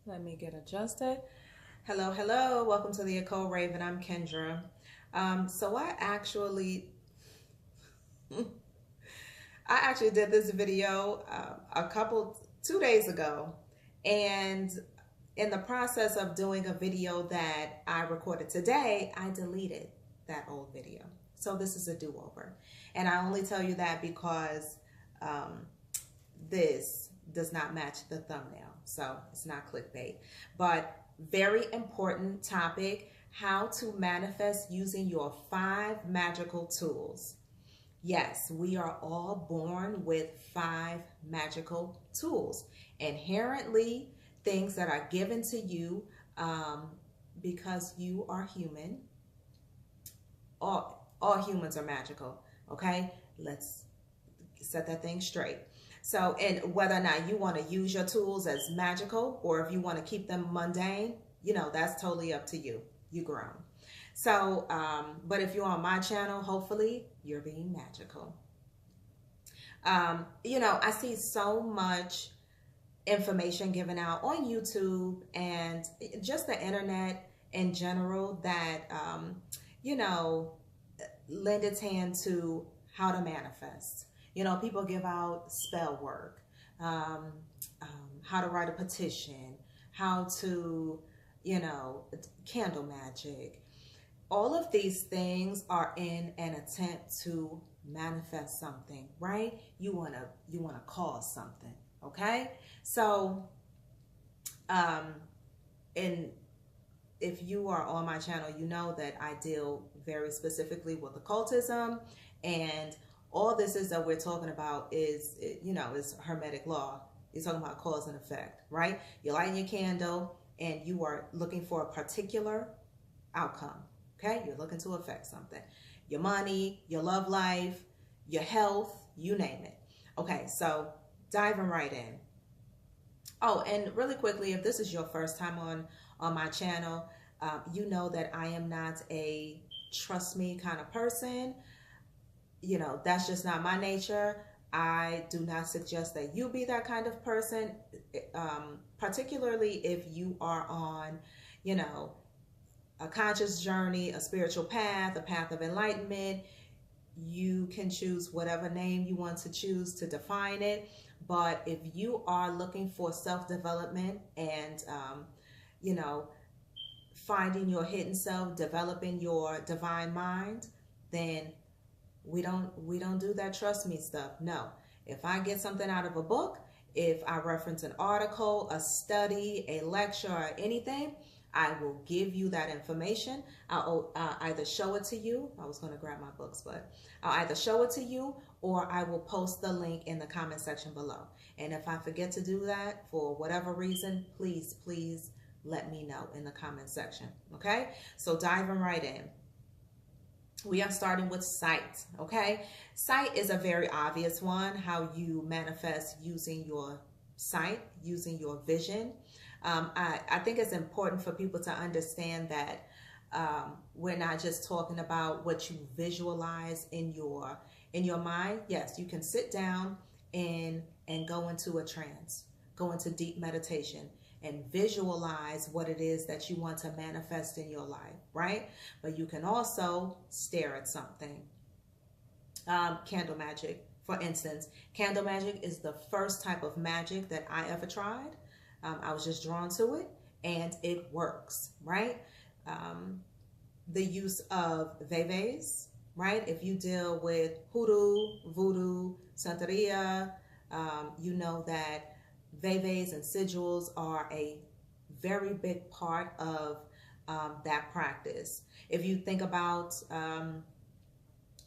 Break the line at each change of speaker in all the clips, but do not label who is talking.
Let me get adjusted. Hello, hello. Welcome to the theoccultraven. I'm Kendra. So I actually did this video 2 days ago, and in the process of doing a video that I recorded today, I deleted that old video. So this is a do-over, and I only tell you that because this does not match the thumbnail, so it's not clickbait. But very important topic: how to manifest using your 5 magical tools. Yes, we are all born with 5 magical tools, inherently things that are given to you because you are human. All humans are magical. Okay, let's set that thing straight. So, and whether or not you want to use your tools as magical or if you want to keep them mundane, that's totally up to you. You grown. So, but if you're on my channel, hopefully you're being magical. I see so much information given out on YouTube and just the internet in general that, lend its hand to how to manifest. People give out spell work, how to write a petition, how to, candle magic. All of these things are in an attempt to manifest something, right? You wanna cause something, okay? So, and if you are on my channel, you know that I deal very specifically with occultism, and all this is that we're talking about is hermetic law. You're talking about cause and effect, right? You're lighting your candle and you are looking for a particular outcome, okay? You're looking to affect something. Your money, your love life, your health, you name it. Okay, so diving right in. Oh, and really quickly, if this is your first time on my channel, you know that I am not a trust me kind of person. That's just not my nature. I do not suggest that you be that kind of person, particularly if you are on, a conscious journey, a spiritual path, a path of enlightenment. You can choose whatever name you want to choose to define it. But if you are looking for self-development and, finding your hidden self, developing your divine mind, then we don't do that trust me stuff. No. If I get something out of a book, if I reference an article, a study, a lecture, or anything, I will give you that information. I'll either show it to you. I was going to grab my books, but I'll either show it to you or I will post the link in the comment section below. And if I forget to do that for whatever reason, please let me know in the comment section. Okay? So diving right in. We are starting with sight, okay? Sight is a very obvious one, how you manifest using your sight, using your vision. I think it's important for people to understand that we're not just talking about what you visualize in your mind. Yes, you can sit down and go into a trance, go into deep meditation, and visualize what it is that you want to manifest in your life, right? But you can also stare at something. Candle magic, for instance. Candle magic is the first type of magic that I ever tried. I was just drawn to it, and it works, right? The use of veves, right? If you deal with hoodoo, voodoo, santeria, you know that veves and sigils are a very big part of that practice. If you think about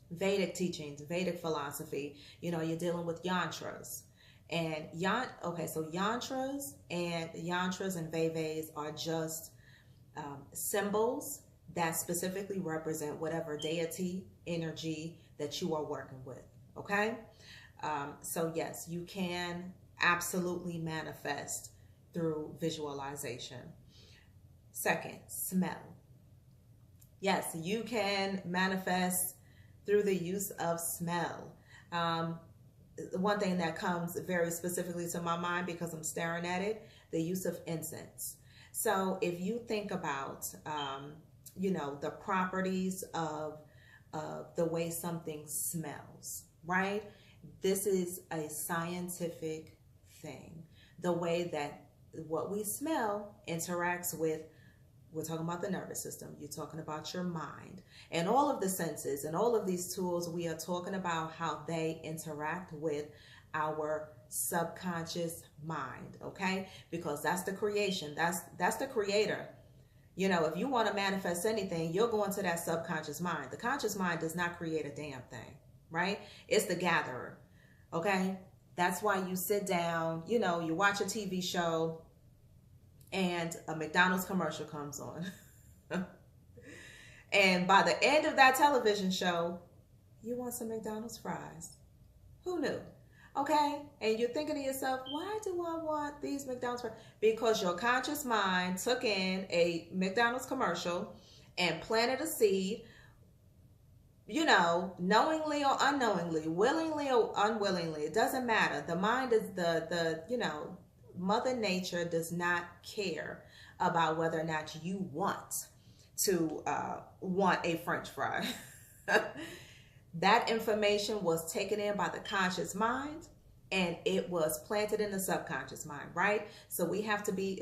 Vedic teachings, Vedic philosophy, you're dealing with yantras. And so yantras and veves are just symbols that specifically represent whatever deity energy that you are working with. Okay, so yes, you can absolutely manifest through visualization. Second, smell. Yes, you can manifest through the use of smell. One thing that comes very specifically to my mind because I'm staring at it, the use of incense. So if you think about, the properties of the way something smells, right? This is a scientific thing. The way that what we smell interacts with, we're talking about the nervous system, you're talking about your mind, and all of the senses and all of these tools, we are talking about how they interact with our subconscious mind, okay? Because that's the creation, that's the creator. If you want to manifest anything, you'll go into that subconscious mind. The conscious mind does not create a damn thing, right? It's the gatherer, okay? That's why you sit down, you watch a TV show and a McDonald's commercial comes on. And by the end of that television show, you want some McDonald's fries. Who knew? Okay? And you're thinking to yourself, why do I want these McDonald's fries? Because your conscious mind took in a McDonald's commercial and planted a seed, knowingly or unknowingly, willingly or unwillingly. It doesn't matter. The mind is Mother Nature does not care about whether or not you want a French fry. That information was taken in by the conscious mind and it was planted in the subconscious mind, right? So we have to be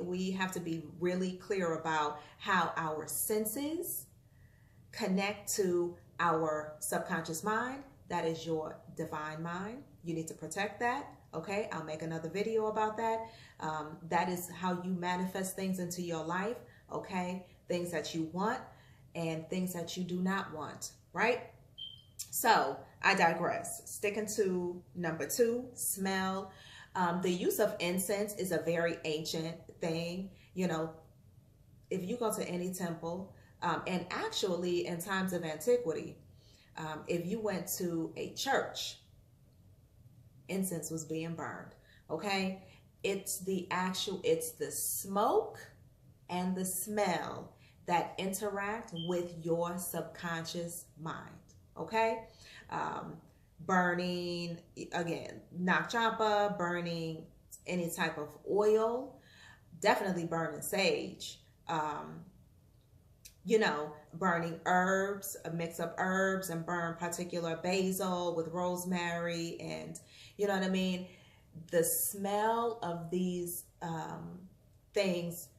really clear about how our senses connect to our subconscious mind. That is your divine mind. You need to protect that. Okay, I'll make another video about that. That is how you manifest things into your life. Okay, things that you want and things that you do not want, right? So I digress. Sticking to number 2, smell. The use of incense is a very ancient thing. If you go to any temple, and actually in times of antiquity, if you went to a church, incense was being burned. Okay, it's the smoke and the smell that interact with your subconscious mind. Okay, burning, again, nak champa, burning any type of oil, definitely burning sage, burning herbs, mix up herbs and burn particular basil with rosemary, and you know what I mean? The smell of these things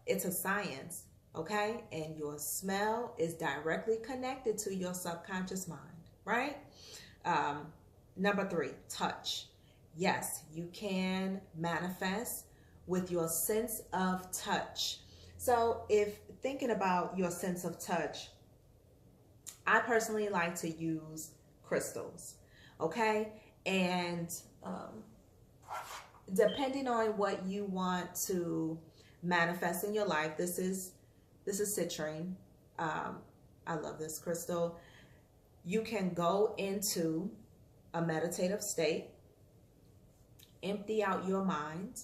it's a science, okay? And your smell is directly connected to your subconscious mind, right? Number 3, touch. Yes, you can manifest with your sense of touch. So if thinking about your sense of touch, I personally like to use crystals, okay? And depending on what you want to manifest in your life, this is citrine. I love this crystal. You can go into a meditative state, empty out your mind,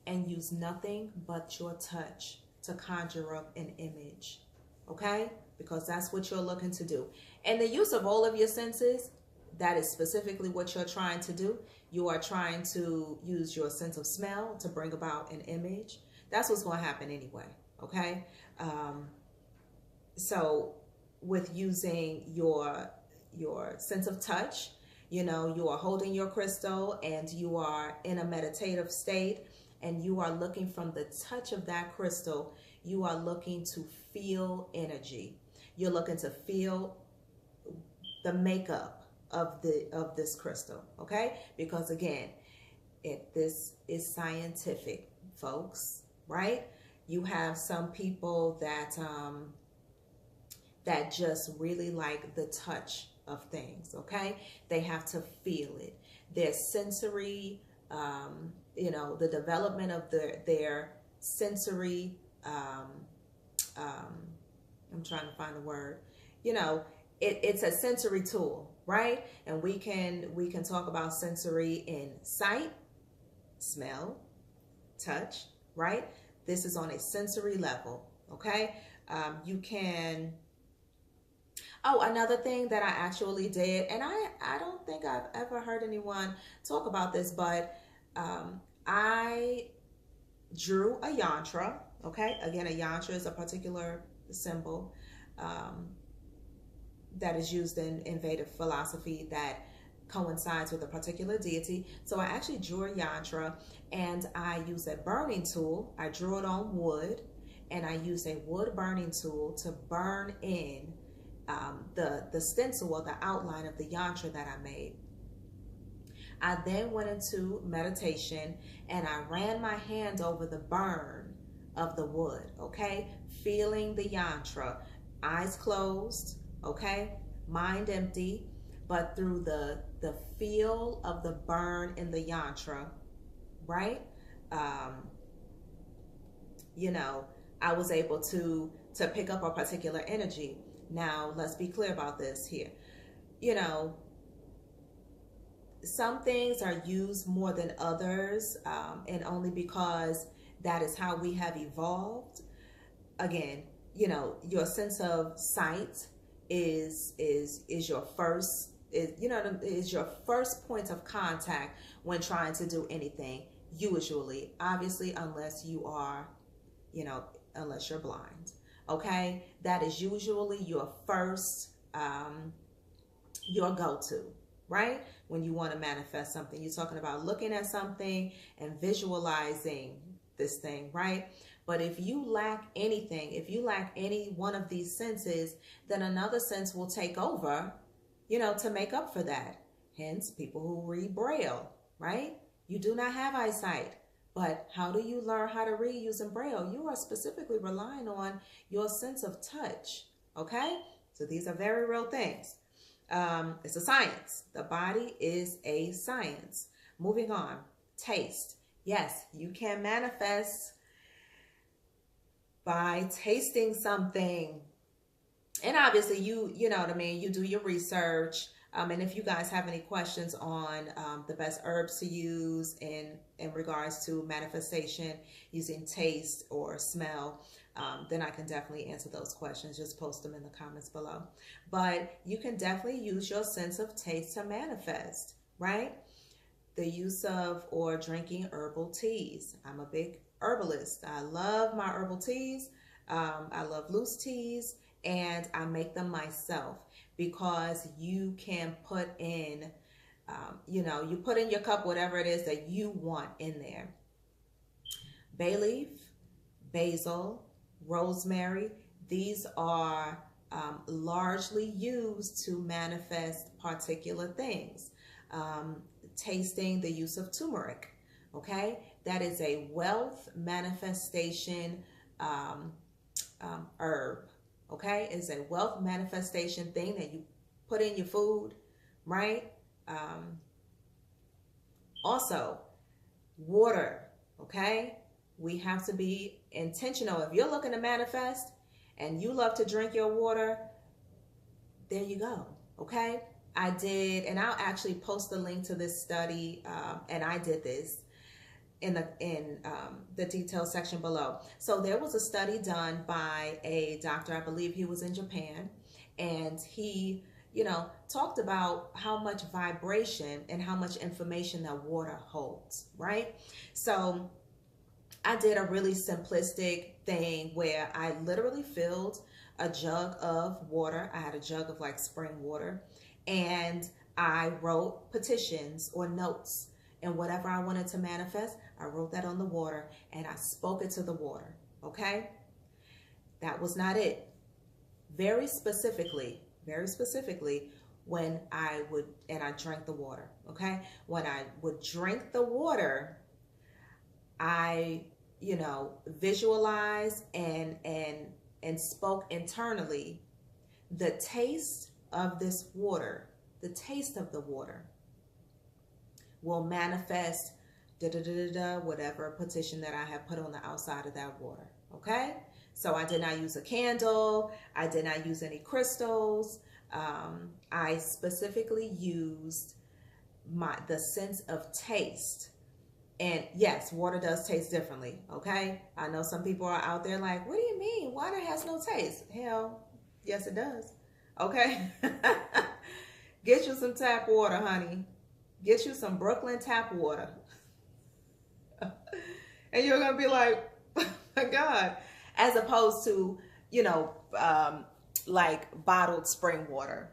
and use nothing but your touch to conjure up an image, okay? Because that's what you're looking to do. And the use of all of your senses, that is specifically what you're trying to do. You are trying to use your sense of smell to bring about an image. That's what's going to happen anyway, okay? So with using your sense of touch, you are holding your crystal and you are in a meditative state, and you are looking from the touch of that crystal, you are looking to feel energy. You're looking to feel the makeup of this crystal, okay? Because again, this is scientific, folks, right? You have some people that just really like the touch of things, okay? They have to feel it. Their sensory, the development of their sensory, I'm trying to find the word, it's a sensory tool, right? And we can talk about sensory in sight, smell, touch, right? This is on a sensory level, okay? You can, another thing that I actually did, and I don't think I've ever heard anyone talk about this, but I drew a yantra. Okay, again, a yantra is a particular symbol that is used in Vedic philosophy that coincides with a particular deity. So I actually drew a yantra, and I used a burning tool. I drew it on wood, and I used a wood burning tool to burn in the stencil or the outline of the yantra that I made. I then went into meditation, and I ran my hand over the burn of the wood, okay? Feeling the yantra, eyes closed, okay? Mind empty, but through the feel of the burn in the yantra, right? You know, I was able to pick up a particular energy. Now, let's be clear about this here. You know, some things are used more than others, and only because that is how we have evolved. Again, you know, your sense of sight is your first, is your first point of contact when trying to do anything, usually, obviously, unless you are, you know, unless you're blind. Okay, that is usually your first, your go-to, right? When you want to manifest something, you're talking about looking at something and visualizing this thing, right? But if you lack anything, if you lack any one of these senses, then another sense will take over, you know, to make up for that. Hence, people who read Braille, right? You do not have eyesight. But how do you learn how to read using Braille? You are specifically relying on your sense of touch, okay? So these are very real things. It's a science. The body is a science. Moving on, taste. Yes, you can manifest by tasting something. And obviously, you know what I mean, you do your research. And if you guys have any questions on the best herbs to use in regards to manifestation using taste or smell, then I can definitely answer those questions. Just post them in the comments below. But you can definitely use your sense of taste to manifest, right? The use of or drinking herbal teas. I'm a big herbalist. I love my herbal teas. I love loose teas, and I make them myself. Because you can put in, you know, you put in your cup whatever it is that you want in there. Bay leaf, basil, rosemary, these are largely used to manifest particular things. Tasting, the use of turmeric, okay? That is a wealth manifestation herb. Okay, it's a wealth manifestation thing that you put in your food, right? Also, water, okay? We have to be intentional. If you're looking to manifest and you love to drink your water, there you go, okay? I did, and I'll actually post the link to this study, and I did this in the details section below. So there was a study done by a doctor, I believe he was in Japan, and he, you know, talked about how much vibration and how much information that water holds, right? So I did a really simplistic thing where I literally filled a jug of water. I had a jug of like spring water, and I wrote petitions or notes. And whatever I wanted to manifest, I wrote that on the water and I spoke it to the water, okay? That was not it. Very specifically, when I would, and I drank the water, okay? When I would drink the water, I, you know, visualized and spoke internally the taste of this water, the taste of the water will manifest whatever petition that I have put on the outside of that water, okay? So I did not use a candle. I did not use any crystals. I specifically used the sense of taste. And yes, water does taste differently, okay? I know some people are out there like, what do you mean? Water has no taste. Hell, yes it does, okay? Get you some tap water, honey. Get you some Brooklyn tap water. And you're going to be like, oh my God, as opposed to, you know, like bottled spring water.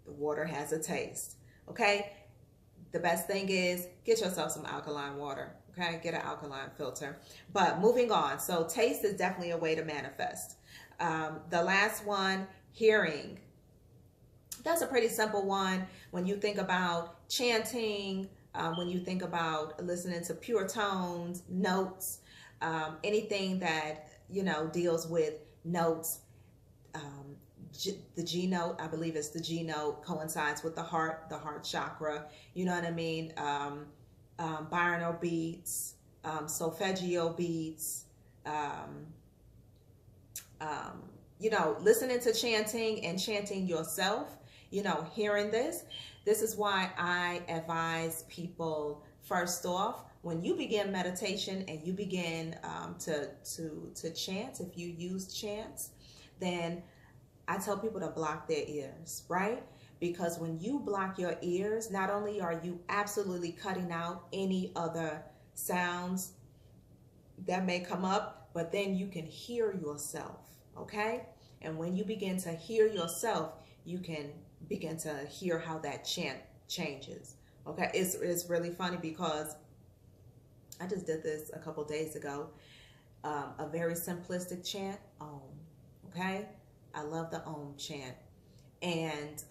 The water has a taste. Okay. The best thing is get yourself some alkaline water. Okay. Get an alkaline filter. But moving on. So taste is definitely a way to manifest. The last one, hearing. That's a pretty simple one. When you think about chanting, when you think about listening to pure tones, notes, anything that, you know, deals with notes, the G note, I believe it's the G note, coincides with the heart chakra. You know what I mean? Binaural beats, solfeggio beats, you know, listening to chanting and chanting yourself, you know, hearing this. This is why I advise people, first off, when you begin meditation and you begin to chant, if you use chants, then I tell people to block their ears, right? Because when you block your ears, not only are you absolutely cutting out any other sounds that may come up, but then you can hear yourself, okay? And when you begin to hear yourself, you can begin to hear how that chant changes, okay? It's really funny because I just did this a couple days ago, a very simplistic chant, Om, okay? I love the Om chant. And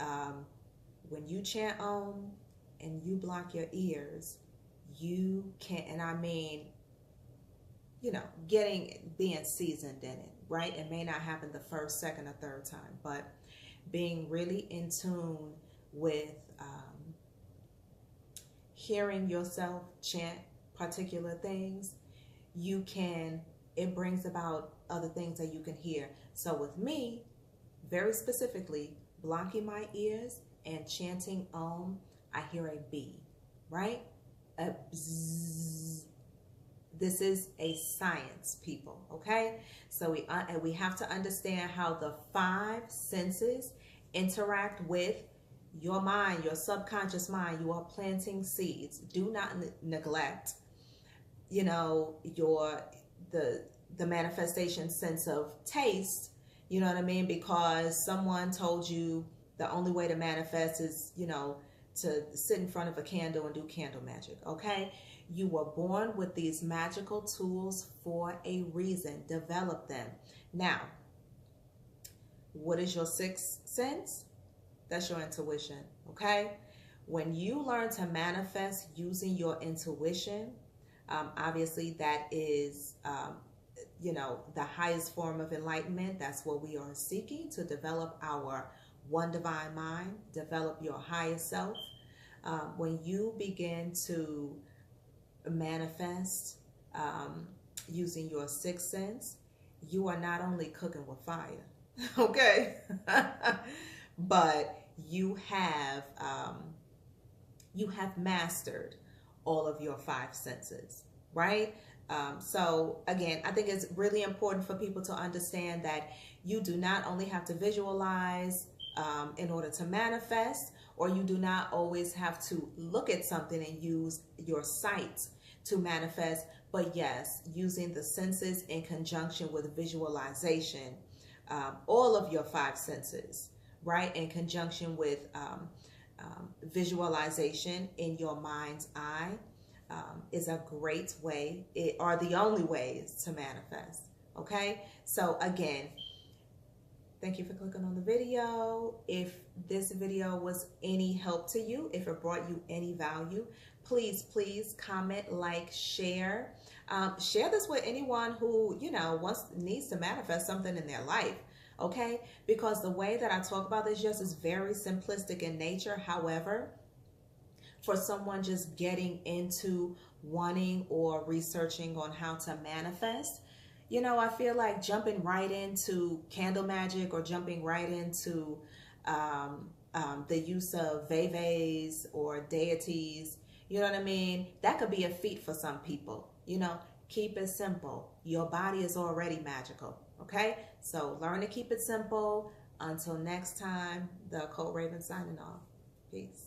when you chant Om and you block your ears, you can, and I mean, you know, being seasoned in it, right? It may not happen the first, second, or third time, but being really in tune with hearing yourself chant particular things, it brings about other things that you can hear. So with me, very specifically, blocking my ears and chanting Om, I hear a B, right? A bzzz. This is a science, people, okay? So we have to understand how the 5 senses interact with your mind, your subconscious mind. You are planting seeds. Do not neglect, you know, the manifestation sense of taste, you know what I mean? Because someone told you the only way to manifest is, you know, to sit in front of a candle and do candle magic, okay? You were born with these magical tools for a reason. Develop them. Now, what is your 6th sense? That's your intuition, okay? When you learn to manifest using your intuition, obviously that is, you know, the highest form of enlightenment. That's what we are seeking, to develop our one divine mind, develop your highest self. When you begin to manifest using your 6th sense, you are not only cooking with fire, okay, but you have mastered all of your 5 senses, right? So again, I think it's really important for people to understand that you do not only have to visualize in order to manifest, or you do not always have to look at something and use your sight to manifest, but yes, using the senses in conjunction with visualization, all of your 5 senses, right, in conjunction with visualization in your mind's eye, is a great way, are the only ways to manifest, okay? So again, thank you for clicking on the video. If this video was any help to you, if it brought you any value, please comment, like, share. Share this with anyone who, you know, needs to manifest something in their life, okay? Because the way that I talk about this just is very simplistic in nature. However, for someone just getting into wanting or researching on how to manifest, you know, I feel like jumping right into candle magic or jumping right into the use of vevas or deities, you know what I mean? That could be a feat for some people, you know. Keep it simple. Your body is already magical, okay? So learn to keep it simple. Until next time, the Occult Raven signing off. Peace.